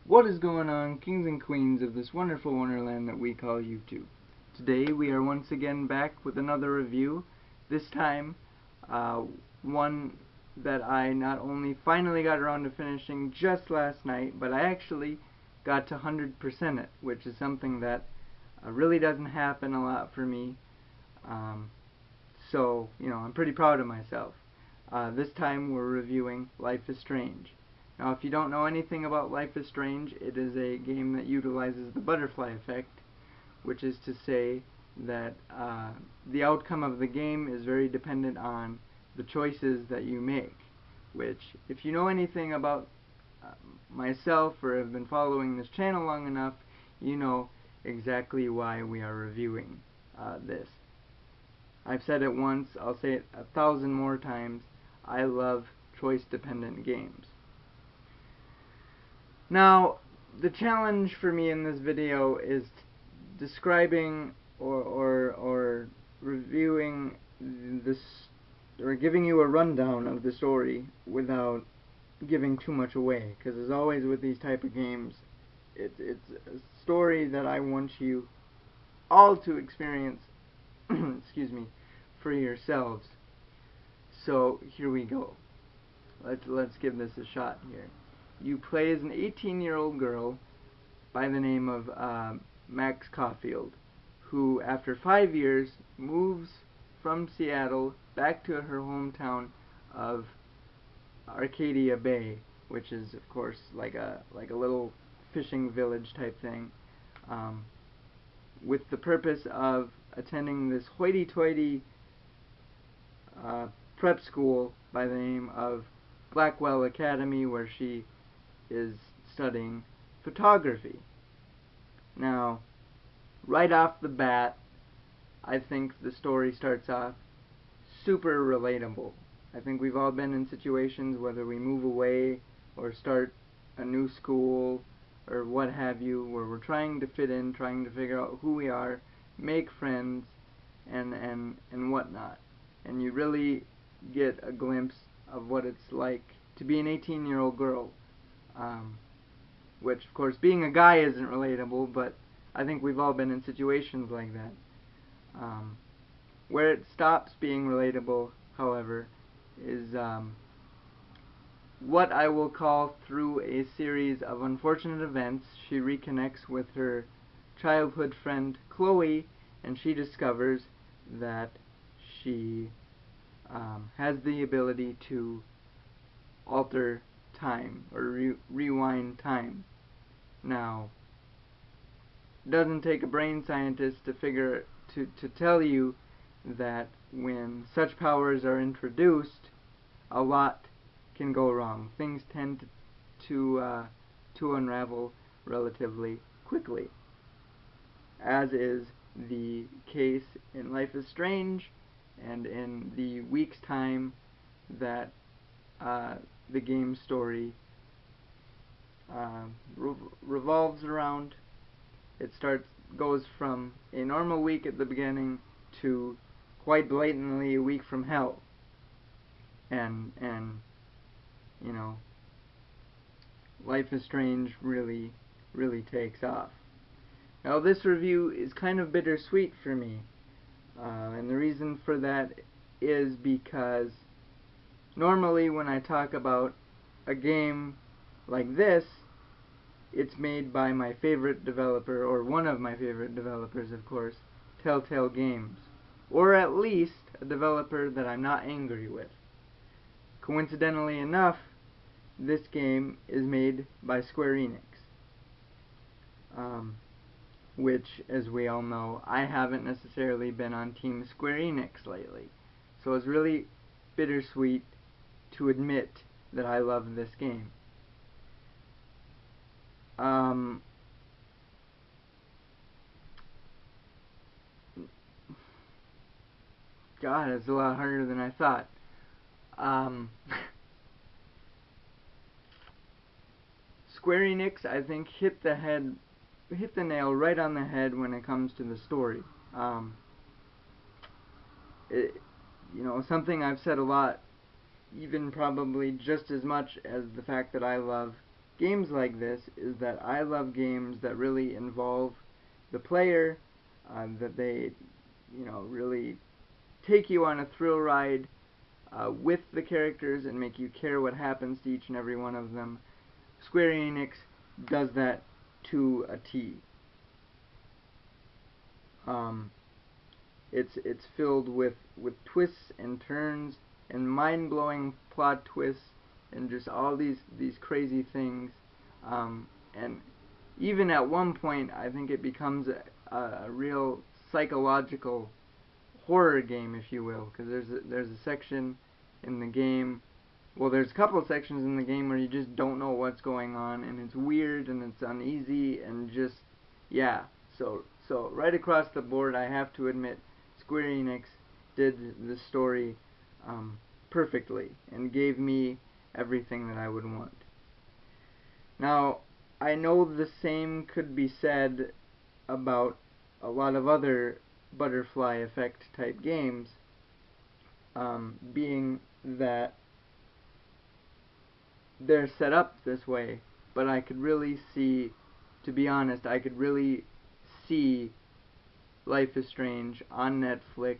What is going on, kings and queens of this wonderful wonderland that we call YouTube? Today we are once again back with another review, this time one that I not only finally got around to finishing just last night, but I actually got to 100% it, which is something that really doesn't happen a lot for me. So, I'm pretty proud of myself. This time we're reviewing Life is Strange. Now, if you don't know anything about Life is Strange, it is a game that utilizes the butterfly effect, which is to say that the outcome of the game is very dependent on the choices that you make, which, if you know anything about myself or have been following this channel long enough, you know exactly why we are reviewing this. I've said it once, I'll say it 1,000 more times, I love choice-dependent games. Now, the challenge for me in this video is describing or reviewing this, or giving you a rundown of the story without giving too much away, because as always with these type of games, it's a story that I want you all to experience excuse me, for yourselves. So here we go. Let's give this a shot here. You play as an 18-year-old girl by the name of Max Caulfield, who after 5 years moves from Seattle back to her hometown of Arcadia Bay, which is of course like a little fishing village type thing, with the purpose of attending this hoity-toity prep school by the name of Blackwell Academy, where she is studying photography. Now, right off the bat, I think the story starts off super relatable. I think we've all been in situations, whether we move away or start a new school or what have you, where we're trying to fit in, trying to figure out who we are, make friends, and whatnot. And you really get a glimpse of what it's like to be an 18-year-old girl. Which, of course, being a guy isn't relatable, but I think we've all been in situations like that. Where it stops being relatable, however, is what I will call, through a series of unfortunate events, she reconnects with her childhood friend Chloe, and she discovers that she has the ability to alter time, or rewind time. Now, it doesn't take a brain scientist to tell you that when such powers are introduced, a lot can go wrong. Things tend to unravel relatively quickly, as is the case in Life is Strange, and in the week's time that the game's story revolves around. It goes from a normal week at the beginning to quite blatantly a week from hell, and you know, Life is Strange really takes off. Now, this review is kind of bittersweet for me, and the reason for that is because normally when I talk about a game like this, it's made by my favorite developer, or one of my favorite developers, of course, Telltale Games, or at least a developer that I'm not angry with. Coincidentally enough, this game is made by Square Enix, which, as we all know, I haven't necessarily been on Team Square Enix lately. So it's really bittersweet to admit that I love this game. God, it's a lot harder than I thought. Square Enix, I think, hit the nail right on the head when it comes to the story. Something I've said a lot, even probably just as much as the fact that I love games like this is that I love games that really involve the player, that they, really take you on a thrill ride with the characters and make you care what happens to each and every one of them. Square Enix does that to a T. It's filled with twists and turns and mind-blowing plot twists and just all these crazy things. And even at one point, I think it becomes a real psychological horror game, if you will, because there's a section in the game. Well, there's a couple of sections in the game where you just don't know what's going on, and it's weird and it's uneasy and just, yeah. So right across the board, I have to admit, Square Enix did the story perfectly and gave me everything that I would want. Now, I know the same could be said about a lot of other butterfly effect type games, being that they're set up this way, but I could really see, to be honest, I could really see Life is Strange on Netflix,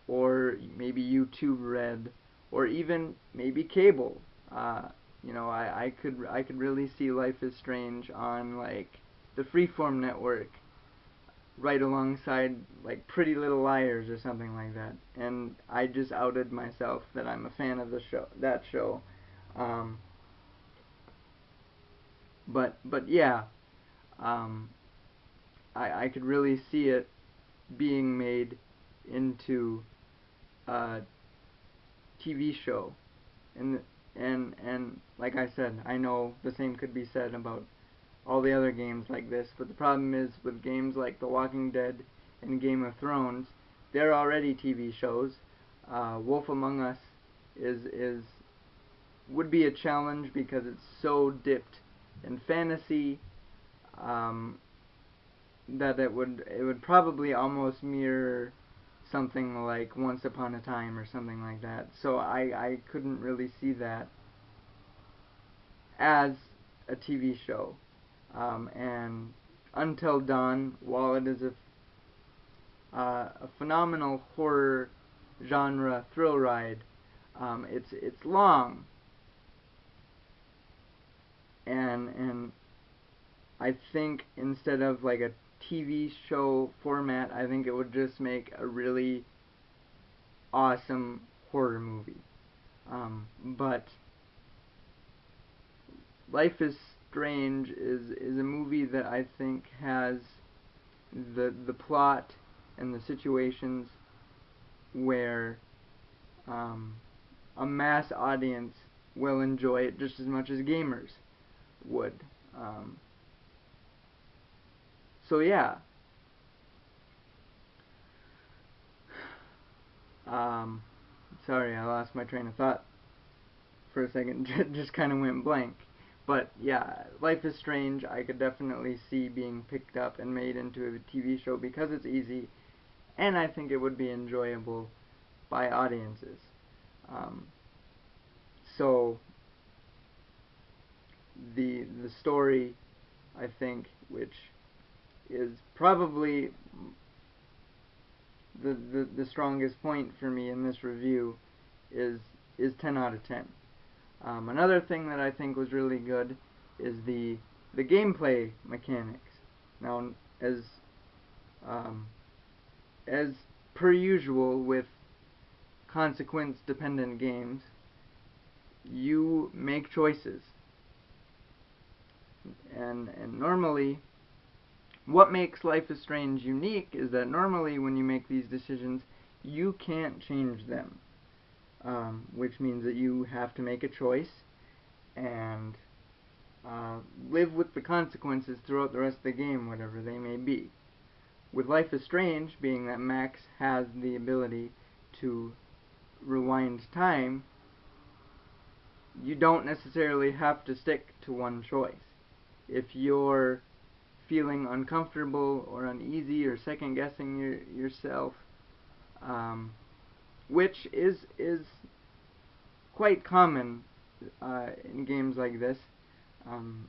or maybe YouTube Red, or even maybe cable. I could really see Life is Strange on like the Freeform network, right alongside like Pretty Little Liars or something like that. And I just outed myself that I'm a fan of that show. But yeah, I could really see it being made into a TV show, and like I said, I know the same could be said about all the other games like this, but the problem is with games like The Walking Dead and Game of Thrones, they're already TV shows. Wolf Among Us would be a challenge because it's so dipped in fantasy, that it would probably almost mirror something like Once Upon a Time or something like that. So I couldn't really see that as a TV show. And Until Dawn, while it is a phenomenal horror genre thrill ride, it's long, and I think instead of like a TV show format, I think it would just make a really awesome horror movie. But Life is Strange is a movie that I think has the plot and the situations where a mass audience will enjoy it just as much as gamers would. So yeah. Sorry, I lost my train of thought for a second. Just kind of went blank. But yeah, Life is Strange I could definitely see being picked up and made into a TV show because it's easy, and I think it would be enjoyable by audiences. So the story, I think, which is probably the strongest point for me in this review, is 10 out of 10. Another thing that I think was really good is the gameplay mechanics. Now, as per usual with consequence-dependent games, you make choices, and normally, what makes Life is Strange unique is that normally when you make these decisions, you can't change them. Which means that you have to make a choice and live with the consequences throughout the rest of the game, whatever they may be. With Life is Strange, being that Max has the ability to rewind time, you don't necessarily have to stick to one choice. If you're feeling uncomfortable or uneasy or second guessing yourself, which is quite common in games like this,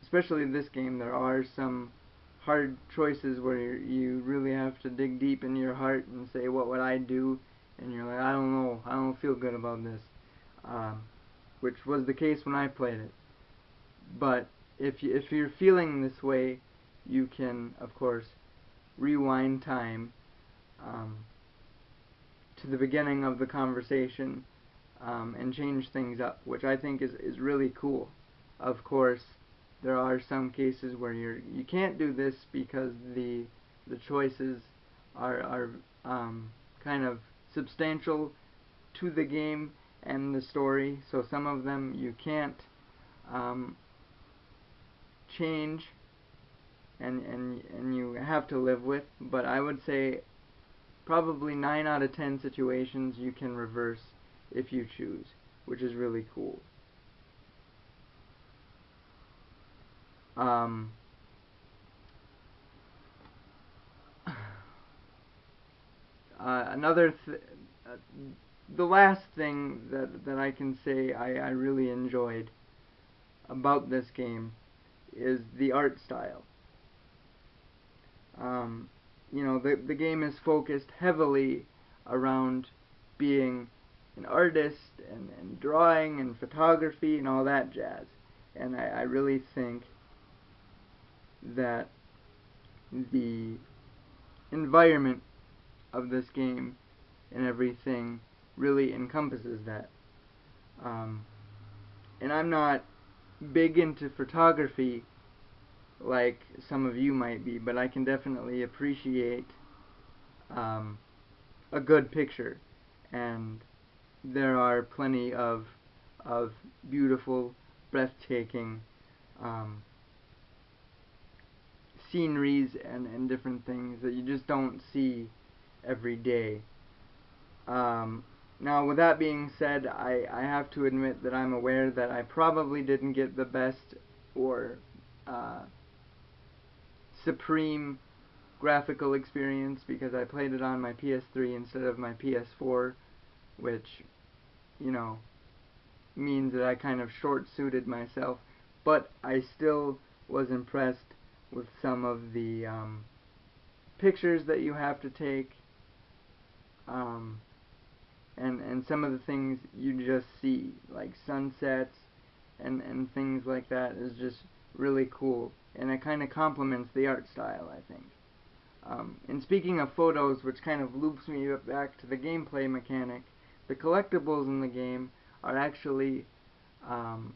Especially in this game, there are some hard choices where you really have to dig deep into your heart and say, what would I do? And you're like, I don't know, I don't feel good about this. Which was the case when I played it. But if you're feeling this way, you can, of course, rewind time to the beginning of the conversation and change things up, which I think is really cool. Of course, there are some cases where you can't do this because the choices are kind of substantial to the game and the story, so some of them you can't change and you have to live with, but I would say probably 9 out of 10 situations you can reverse if you choose, which is really cool. The last thing that I can say I really enjoyed about this game is the art style. You know, the game is focused heavily around being an artist and drawing and photography and all that jazz. And I really think that the environment of this game and everything really encompasses that. And I'm not big into photography like some of you might be, but I can definitely appreciate a good picture, and there are plenty of beautiful, breathtaking sceneries and different things that you just don't see every day. Now, with that being said, I have to admit that I'm aware that I probably didn't get the best or supreme graphical experience because I played it on my PS3 instead of my PS4, which, you know, means that I kind of short-suited myself, but I still was impressed with some of the pictures that you have to take, and some of the things you just see, like sunsets and things like that, is just really cool, and it kind of complements the art style, I think. And speaking of photos, which kind of loops me back to the gameplay mechanic, the collectibles in the game are actually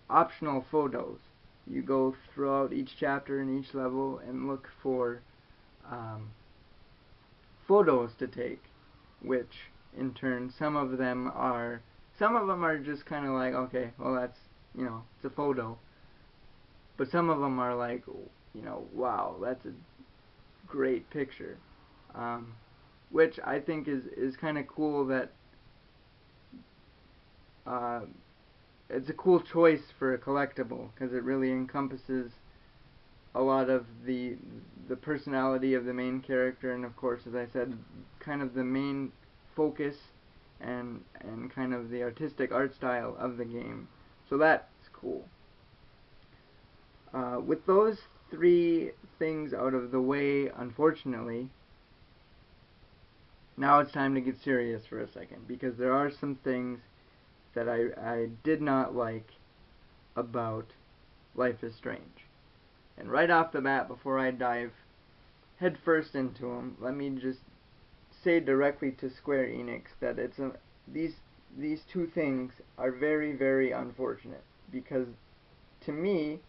optional photos. You go throughout each chapter and each level and look for photos to take, which in turn some of them are just kind of like, okay, well, that's, you know, it's a photo, but some of them are like, you know, wow, that's a great picture, which I think is kind of cool. That it's a cool choice for a collectible because it really encompasses a lot of the personality of the main character, and of course, as I said, kind of the main focus and kind of the artistic art style of the game. So that's cool. With those 3 things out of the way, unfortunately, now it's time to get serious for a second, because there are some things that I did not like about Life is Strange. And right off the bat, before I dive headfirst into them, let me just say directly to Square Enix that these 2 things are very, very unfortunate, because to me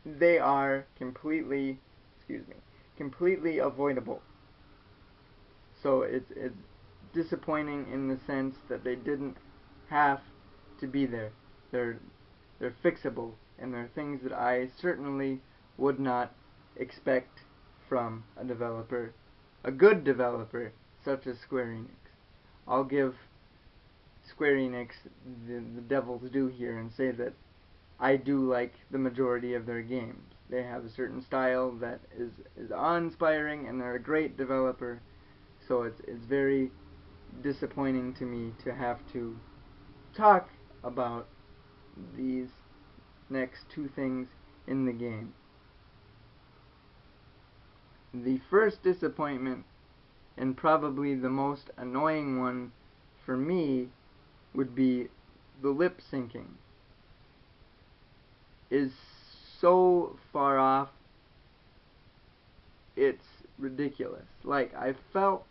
they are completely avoidable. So it's disappointing in the sense that they didn't have to be there. They're fixable, and they're things that I certainly would not expect from a developer, a good developer such as Square Enix. I'll give Square Enix the devil's due here and say that I do like the majority of their games. They have a certain style that is awe-inspiring, and they're a great developer. So it's very disappointing to me to have to talk about these next two things in the game. The first disappointment, and probably the most annoying one for me, would be the lip syncing. Is so far off, it's ridiculous. Like, I felt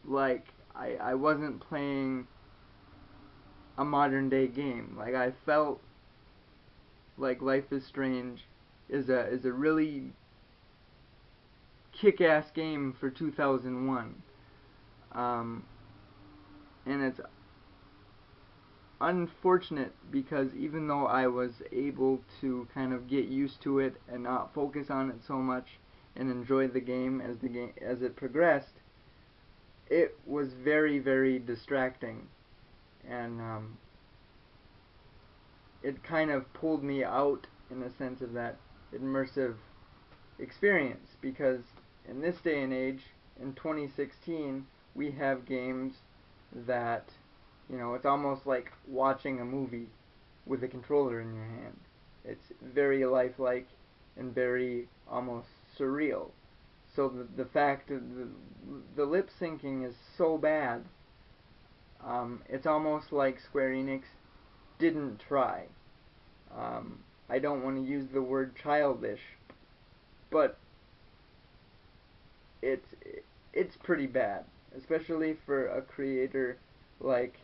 like I wasn't playing a modern day game. Like, I felt like Life is Strange is a really kick-ass game for 2001. And it's unfortunate because even though I was able to kind of get used to it and not focus on it so much and enjoy the game as it progressed, it was very, very distracting, and it kind of pulled me out in a sense of that immersive experience, because in this day and age, in 2016, we have games that, it's almost like watching a movie with a controller in your hand. It's very lifelike and very almost surreal. So the fact that the lip syncing is so bad, it's almost like Square Enix didn't try. I don't want to use the word childish, but it's pretty bad, especially for a creator like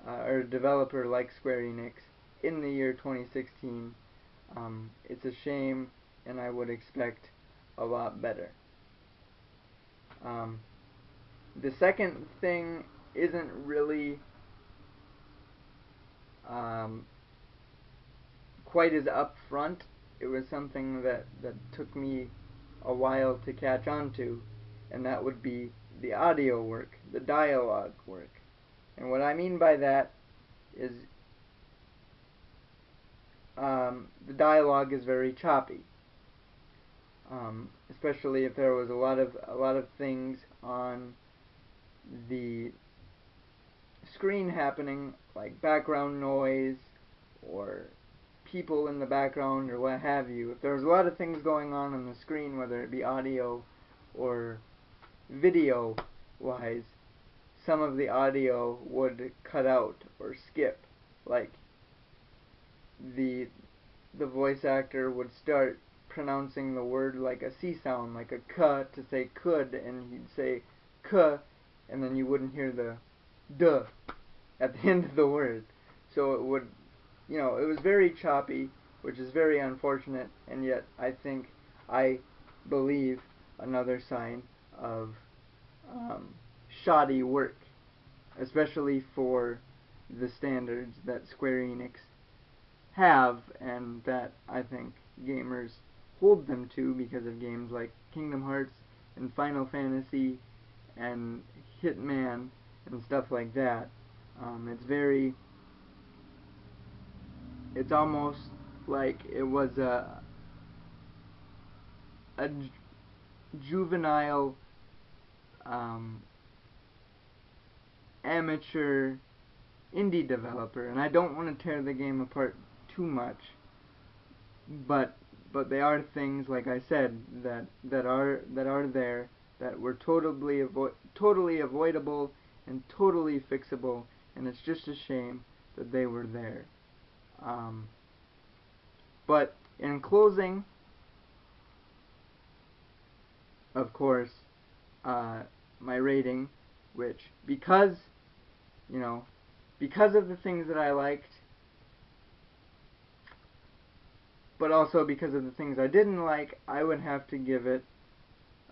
or a developer like Square Enix in the year 2016. It's a shame, and I would expect a lot better. The second thing isn't really quite as upfront. It was something that took me a while to catch on to, and that would be the audio work, the dialogue work. And what I mean by that is the dialogue is very choppy, especially if there was a lot of things on the screen happening, like background noise or people in the background or what have you. If there was a lot of things going on the screen, whether it be audio or video wise, some of the audio would cut out or skip. Like the voice actor would start pronouncing the word like a C sound, like a k to say could, and he'd say k, and then you wouldn't hear the duh at the end of the word. So it would, it was very choppy, which is very unfortunate, and yet I believe another sign of shoddy work, especially for the standards that Square Enix have, and that I think gamers hold them to because of games like Kingdom Hearts and Final Fantasy and Hitman and stuff like that. It's almost like it was a juvenile amateur indie developer, and I don't want to tear the game apart too much, but they are things, like I said, that are there that were totally avoidable and totally fixable, and it's just a shame that they were there. But in closing, of course, my rating, which because of the things that I liked, but also because of the things I didn't like, I would have to give it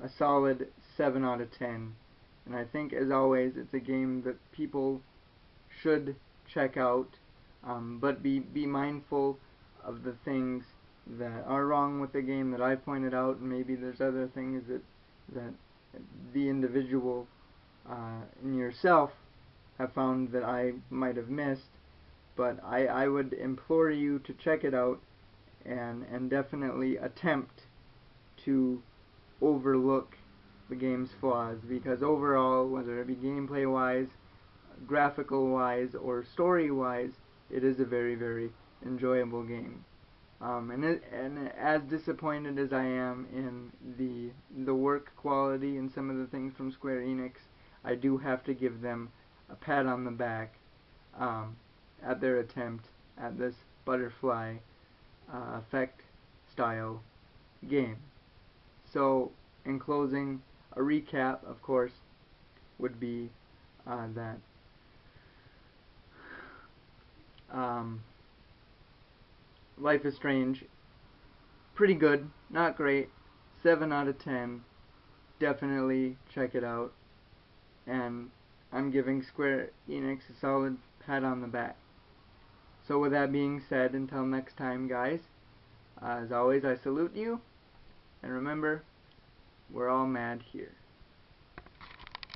a solid 7 out of 10. And I think, as always, it's a game that people should check out, but be mindful of the things that are wrong with the game that I pointed out, and maybe there's other things that the individual in yourself have found that I might have missed. But I would implore you to check it out and definitely attempt to overlook the game's flaws, because overall, whether it be gameplay wise, graphical wise, or story wise, it is a very, very enjoyable game. And as disappointed as I am in the work quality and some of the things from Square Enix, I do have to give them a pat on the back at their attempt at this butterfly effect style game. So, in closing, a recap, of course, would be that Life is Strange, pretty good, not great, 7 out of 10, definitely check it out, and I'm giving Square Enix a solid pat on the back. So with that being said, until next time guys, as always I salute you, and remember, we're all mad here.